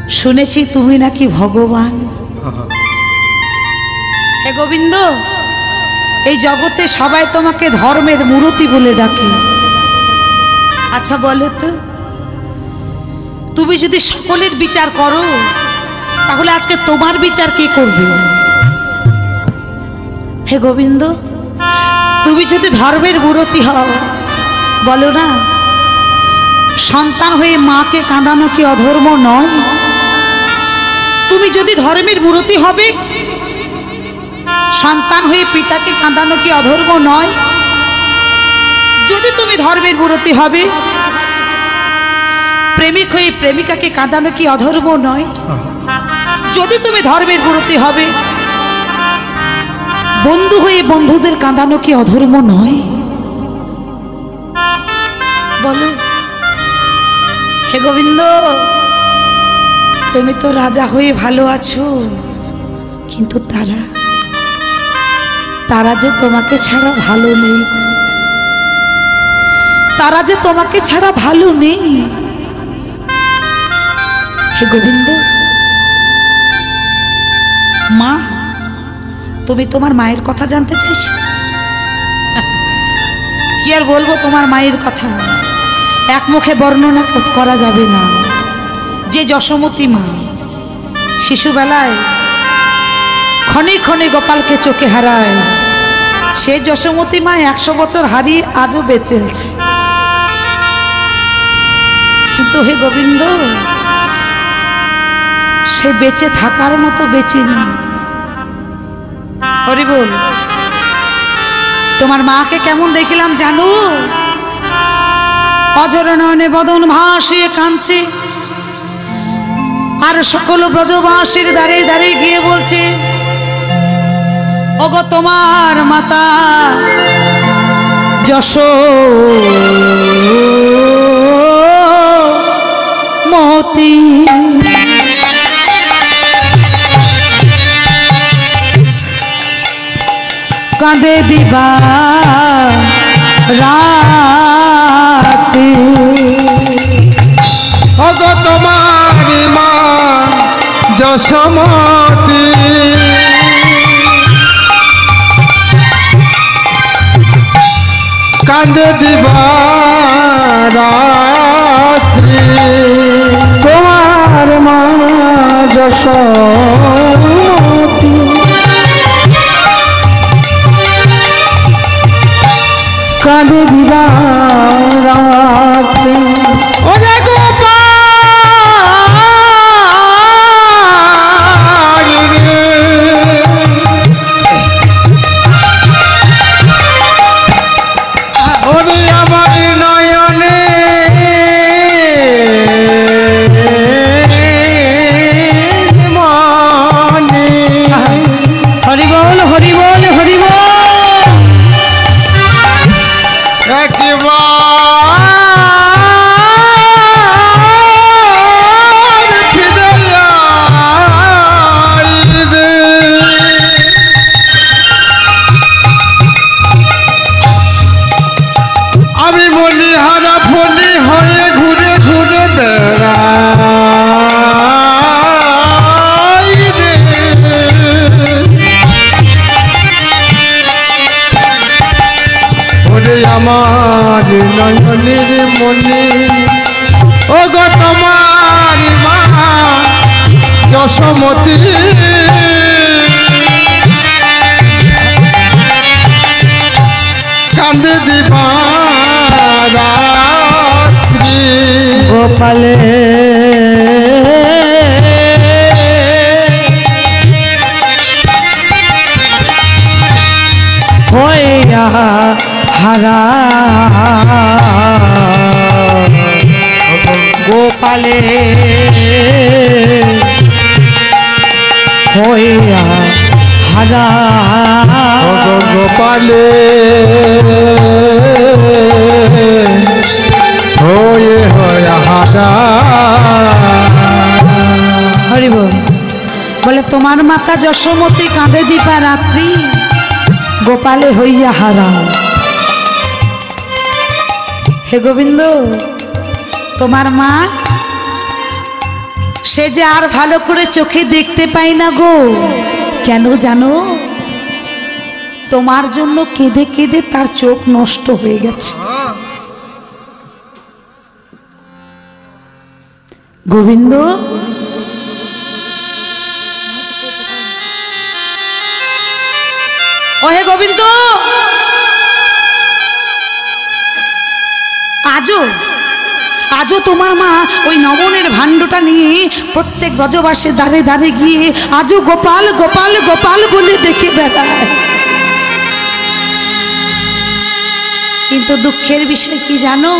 শুনেছি তুমি নাকি ভগবান। হে গোবিন্দ, এই জগতে সবাই তোমাকে ধর্মের মূর্তি বলে ডাকে। আচ্ছা বলো তো, তুমি যদি সকলের বিচার করো তাহলে আজকে তোমার বিচার কে করবে? হে গোবিন্দ, তুমি যদি ধর্মের মূর্তি হও, বলো না সন্তান হয়ে মাকে কাঁদানো কি অধর্ম নয়? তুমি যদি ধর্মের মূর্তি হবে, সন্তান হয়ে পিতাকে কাঁদানো কি অধর্ম নয়? যদি তুমি ধর্মের মূর্তি হবে, প্রেমিক হয়ে প্রেমিকাকে কাঁদানো কি অধর্ম নয়? যদি তুমি ধর্মের মূর্তি হবে, বন্ধু হয়ে বন্ধুদের কাঁদানো কি অধর্ম নয়? বলো। হে গোবিন্দ, তুমি তো রাজা হয়ে ভালো আছো, কিন্তু তারা যে তোমাকে ছাড়া ভালো নেই, তারা যে তোমাকে ছাড়া ভালো নেই। হে গোবিন্দ, মা, তুমি তোমার মায়ের কথা জানতে চাইছো? কি আর বলবো তোমার মায়ের কথা, এক মুখে বর্ণনা করা যাবে না। যে যশোমতী মা শিশুবেলায় ক্ষণে ক্ষণে গোপালকে চোখে হারায়, সে যশোমতী মা 100 বছর হারিয়ে আজও বেঁচে আছে। কিন্তু হে গোবিন্দ, সে বেঁচে থাকার মতো বেঁচে নেই। হরি বল। তোমার মাকে কেমন দেখিলাম জানো? অজর নয়নে বদন ভাসিয়ে কাঁদছে, আর সকল ব্রজবাসীর দ্বারে দ্বারে গিয়ে বলছে, ওগো তোমার মাতা যশোমতী কাঁদে দিবা রাতে। ওগো তোমার মা যশোমতী কাঁদে দিবা রাত্রি। তোমার মা যশোমতী কাঁদে দিবা রাত্রি। ওরে গোপাল রে, ওরে আমার নয়নে মনে। হরি বল, হরি বল, হরি বল। আমি বলি হারা ফলি হয়ে ঘুরে ঘুরে বেড়াই রে। ওরে আমার নয়নের মনে, ও গো তোমার মা যশোমতী কাঁদে দিবা রাত্রি। গোপালে হইয়া হারা, গোপালে হইয়া হারা। গোপালে হয়ে হয়ে হারা। হরি বল। বলে তোমার মাতা যশোমতী কাঁদে দিবা রাত্রি, গোপালে হইয়া হারা। হে গোবিন্দ, তোমার মা সে যে আর ভালো করে চোখে দেখতে পাই না গো। কেন জানো? তোমার জন্য কেঁদে কেঁদে তার চোখ নষ্ট হয়ে গেছে। গোবিন্দ, ওহে গোবিন্দ, আজও তোমার মা ওই নবনের ভাণ্ডটা নিয়ে প্রত্যেক ব্রজবাসীর দ্বারে দ্বারে গিয়ে আজও গোপাল গোপাল গোপাল বলে দেখে বেড়ায়। কিন্তু দুঃখের বিষয় কি জানো?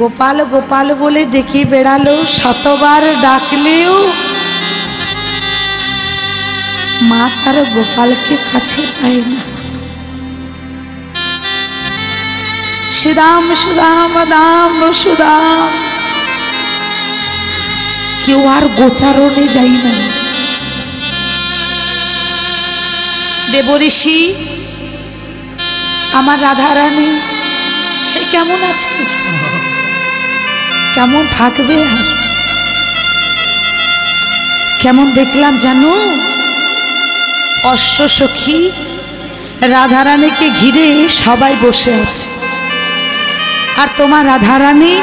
গোপাল গোপাল বলে ডেকে বেড়ালো, শতবার ডাকলেও মা তার গোপালকে কাছে পায় না। সুদাম সুদাম দাম সুদাম, কেউ আর গোচারণে যাই না। দেবঋষি, আমার রাধারানী সে কেমন আছে, কেমন থাকবে, আর কেমন দেখলাম জানো? অশ্ব সখী রাধারানীকে ঘিরে সবাই বসে আছে, আর তোমার রাধারানী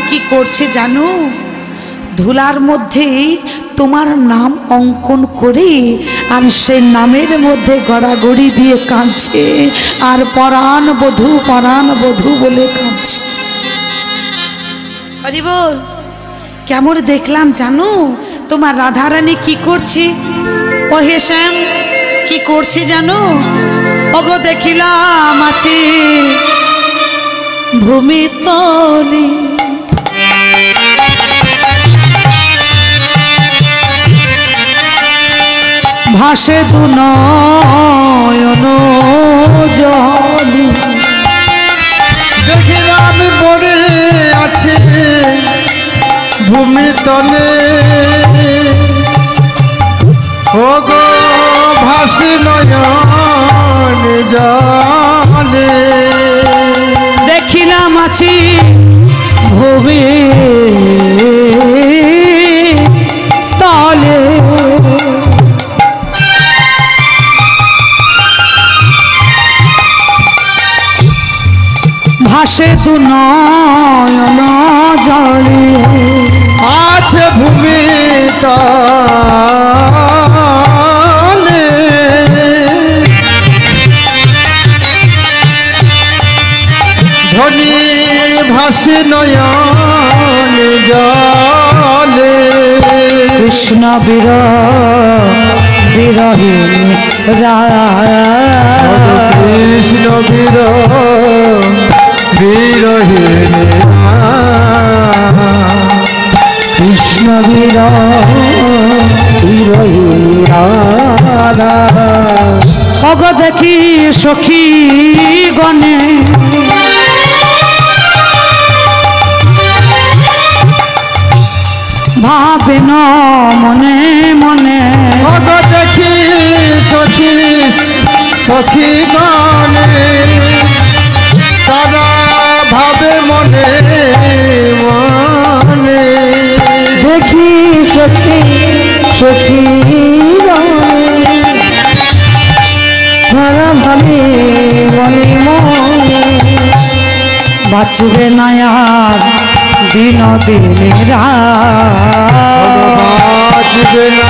কি করছে জানো? ধুলার মধ্যে তোমার নাম অঙ্কন করে আর সেই নামের মধ্যে গড়াগড়ি দিয়ে কাঁদছে, আর পরাণ বধূ বলে কাঁদছে। হরি বল। কেমন দেখলাম জানো? তোমার রাধারানী কি করছে? ও হে শ্যাম, কি করছে জানো? ওগো দেখিলাম আছে ভূমি তলে, ভাসে দু নয়ন জলে, দেখিলাম পড়ে আছে ভূমি তলে, ও গো ভাসে নয়ন জলে। দেখিলাম আছি ভূমি তলে, ভাসে দু নয়ন জলে, আছে ভূমি তলে, ধনী ভাসে নয়ন জলে। কৃষ্ণ বিরহে কৃষ্ণ বিরহে কৃষ্ণ বিরহে অগ দেখি সখী গণে, ভাবে ন মনে মনে, অগ দেখি সখী সখী গণে, তারা ভাবে মনে মনে। দেখি সখী সখী গণে, তারা ভাবে মনে মনে, বাঁচবে না আর দিন দিনে বাঁচবে না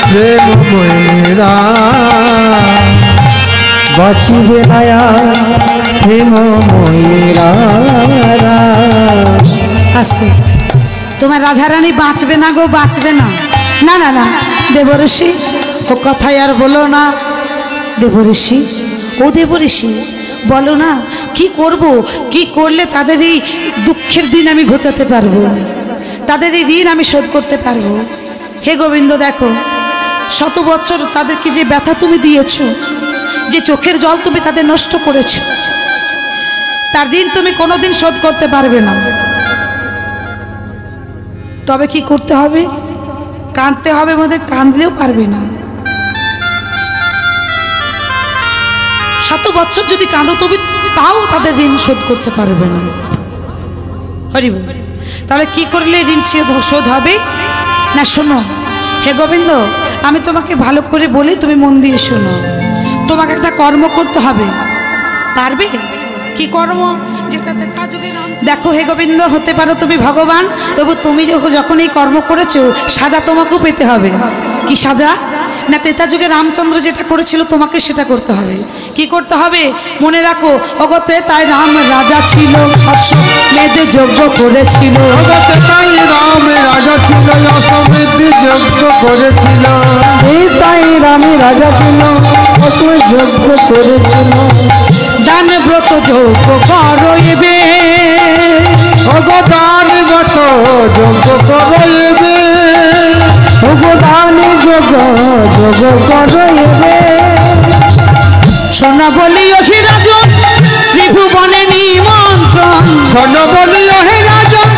প্রেম ময়রা, বাঁচবে না প্রেম ময়রা। আস্তে, তোমার রাধারানী বাঁচবে না গো, বাঁচবে না। না না না দেবঋষি, ও কথাই আর বলো না। দেবঋষি, ও দেবঋষি বলো না, কি করব, কি করলে তাদের এই দুঃখের দিন আমি ঘোচাতে পারবো, তাদের এই ঋণ আমি শোধ করতে পারবো। হে গোবিন্দ, দেখো শত বছর তাদেরকে যে ব্যথা তুমি দিয়েছ, যে চোখের জল তুমি তাদের নষ্ট করেছ, তার ঋণ তুমি কোনোদিন শোধ করতে পারবে না। তবে কি করতে হবে? কাঁদতে হবে, মধ্যে কাঁদলেও পারবে না। শত বছর যদি কাঁদো তবে তাও তাদের ঋণ শোধ করতে পারবে না। হরি বল। তাহলে কি করলে ঋণ শোধ হবে না? শোনো হে গোবিন্দ, আমি তোমাকে ভালো করে বলি, তুমি মন দিয়ে শোনো। তোমাকে একটা কর্ম করতে হবে, পারবে? কি কর্ম? যেটাতে দেখো হে গোবিন্দ, হতে পারো তুমি ভগবান, তবু তুমি যখন এই কর্ম করেছো সাজা তোমাকেও পেতে হবে। কি সাজা? না তেতা যুগে রামচন্দ্র যেটা করেছিল তোমাকে সেটা করতে হবে। কি করতে হবে? মনে রাখো, অগতে তাই রাম রাজা ছিল, অশ্বমেধে যজ্ঞ করেছিল। অগতে তাই রাম রাজা ছিল, অশ্বমেধে যজ্ঞ করেছিল। তাই রামে রাজা ছিল, অশ্বমেধ যজ্ঞ করেছিল। দান ব্রত যজ্ঞ করইবে, অগদান ব্রত যজ্ঞ করইবে। ভগবানে যোগ যোগ করইবে। সোনা বলি ওহি রাজন ত্রিভুবনে নিমন্ত্রণ, শোনো বলি হে রাজন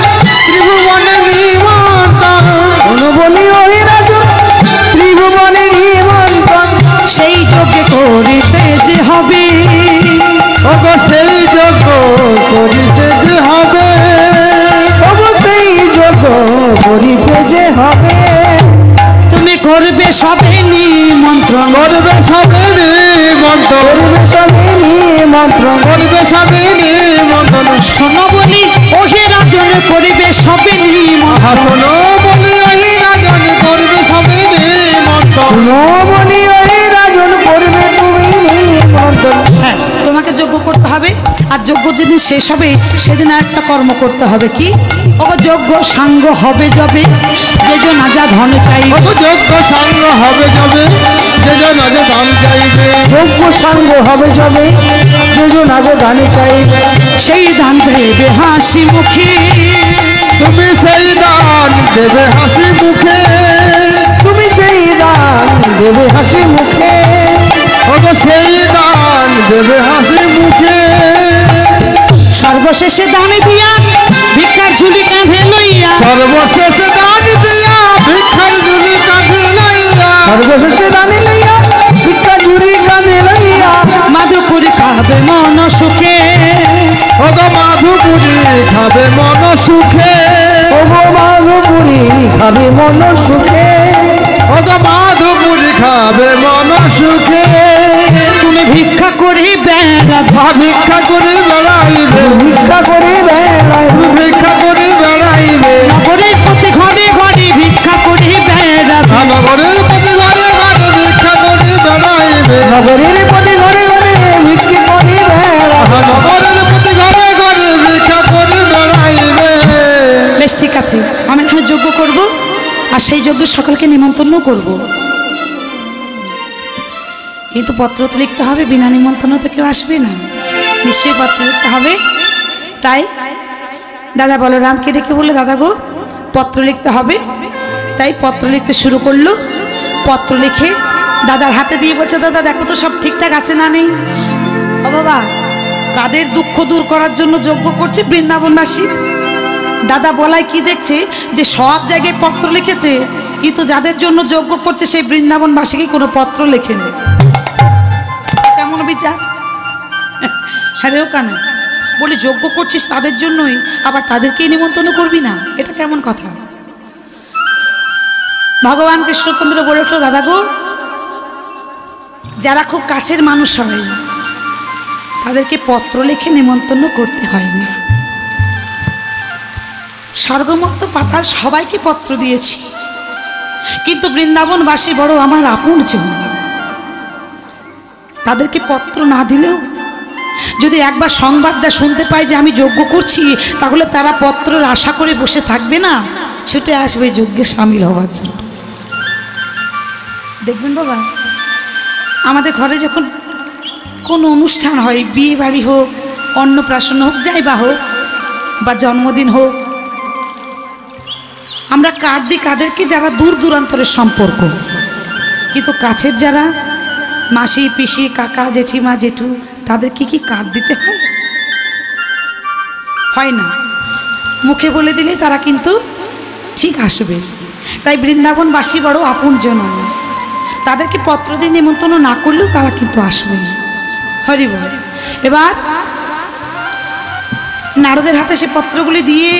ত্রিভুবনে নিমন্ত্রণ। শোনো বলি ওই রাজন ত্রিভুবনে নিমন্ত্রণ। সেই যজ্ঞে করিতে যে হবে, ওগো সেই যজ্ঞ করিতে যে হবে। অবশ্যই যোগ করিতে যে হবে। তুমি করবে সবে নিমন্ত্রণ, করবে সবে নিমন্ত্রণ, করবে সবে নিমন্ত্রণ, করবে সবে নিমন্ত্রণ। শোনো বলি ওহে রাজন করিবে সবে নিমন্ত্রণ। শোনো বলি হে রাজন করবে সবে নিমন্ত্রণ। শোনো বলি ওই রাজন করবে তুমি নিমন্ত্রণ। হ্যাঁ, তোমাকে যজ্ঞ করতে হবে, আর যজ্ঞ যেদিন শেষ হবে সেদিন আর একটা কর্ম করতে হবে। কি? ওগো যজ্ঞ সাঙ্গ হবে যবে, যেজন আজা ধন চাইবে। ওগো যজ্ঞ সাঙ্গ হবে যাবে, যেজন আজ দান চাইবে। যোগ্য সাঙ্গ হবে যাবে, যেজন আগে দানে চাইবে। সেই দান দেবে হাসি মুখে, তুমি সেই দান দেবে হাসি মুখে। তুমি সেই দান দেবে হাসি মুখে। ওগো সেই দান দেবে হাসি মুখে। সর্বশেষে দানে দিয়া ভিক্ষার ঝুলি কাঁধে লইয়া, সর্বশেষে দান দিয়া ভিক্ষার ঝুলি কাঁধে লইয়া। সর্বশেষে দানে লইয়া ভিক্ষা ঝুলি কাঁধে লইয়া। মাধুপুরি খাবে মন সুখে, ওগো মাধুপুরি খাবে মন সুখে। ওগো মাধুপুরি খাবে মন সুখে। ওগো মাধুপুরি খাবে মন সুখে। তুমি ভিক্ষা করে বেড়াবে, ভিক্ষা করে বেড়াইবে, ভিক্ষা করে বেড়ায়। ভিক্ষা করে বেড়াইবে। নগরের প্রতি ঘরে ঘরে ভিক্ষা করে বেড়াবে। নগরের প্রতি ঘরে ঘরে ভিক্ষা করে বেড়াইবে। নগরের প্রতি ঘরে ঘরে ভিক্ষা করে বেড়ায়। নগরের প্রতি ঘরে ঘরে ভিক্ষা করে বেড়াইবে। বেশ ঠিক আছে, আমি এখানে যজ্ঞ করব, আর সেই যজ্ঞে সকলকে নিমন্ত্রণ করব। কিন্তু পত্র তো লিখতে হবে, বিনা নিমন্ত্রণ তো কেউ আসবে না, নিশ্চয়ই পত্র লিখতে হবে। তাই দাদা বলরামকে ডেকে বললো, দাদা গো পত্র লিখতে হবে। তাই পত্র লিখতে শুরু করলো। পত্র লিখে দাদার হাতে দিয়ে বলছে, দাদা দেখো তো সব ঠিকঠাক আছে না নেই। ও বাবা, কাদের দুঃখ দূর করার জন্য যজ্ঞ করছে? বৃন্দাবনবাসী। দাদা বলায় কি দেখছে যে সব জায়গায় পত্র লিখেছে, কিন্তু যাদের জন্য যজ্ঞ করছে সেই বৃন্দাবনবাসীকে কোনো পত্র লেখেনি। কেমন বিচার? হ্যাঁ রে, ও কেন বলি যজ্ঞ করছিস তাদের জন্যই, আবার তাদেরকেই নিমন্ত্রণ করবি না? এটা কেমন কথা? ভগবান কৃষ্ণচন্দ্র বলে উঠলো, দাদা গো, যারা খুব কাছের মানুষ হয় তাদেরকে পত্র লিখে নিমন্ত্রণ করতে হয় না। স্বর্গমুক্ত পাতাল সবাইকে পত্র দিয়েছি, কিন্তু বৃন্দাবনবাসী বড় আমার আপনজন, তাদেরকে পত্র না দিলেও যদি একবার সংবাদটা শুনতে পাই যে আমি যজ্ঞ করছি, তাহলে তারা পত্রের আশা করে বসে থাকবে না, ছুটে আসবে যজ্ঞে সামিল হওয়ার জন্য। দেখবেন বাবা, আমাদের ঘরে যখন কোনো অনুষ্ঠান হয়, বিয়ে বাড়ি হোক, অন্নপ্রাশন হোক, যাই বা হোক, বা জন্মদিন হোক, আমরা কার্ড দিই কাদেরকে? যারা দূর দূরান্তরের সম্পর্ক, কিন্তু কাছের যারা মাসি পিসি কাকা জেঠিমা জেঠু, তাদেরকে কি কার্ড দিতে হয়? হয় না। মুখে বলে দিলে তারা কিন্তু ঠিক আসবে। তাই বৃন্দাবনবাসী বড় আপনজন, তাদেরকে পত্র দিয়ে নিমন্ত্রণ না করলেও তারা কিন্তু আসবে। হরি বল। এবার নারদের হাতে সে পত্রগুলি দিয়ে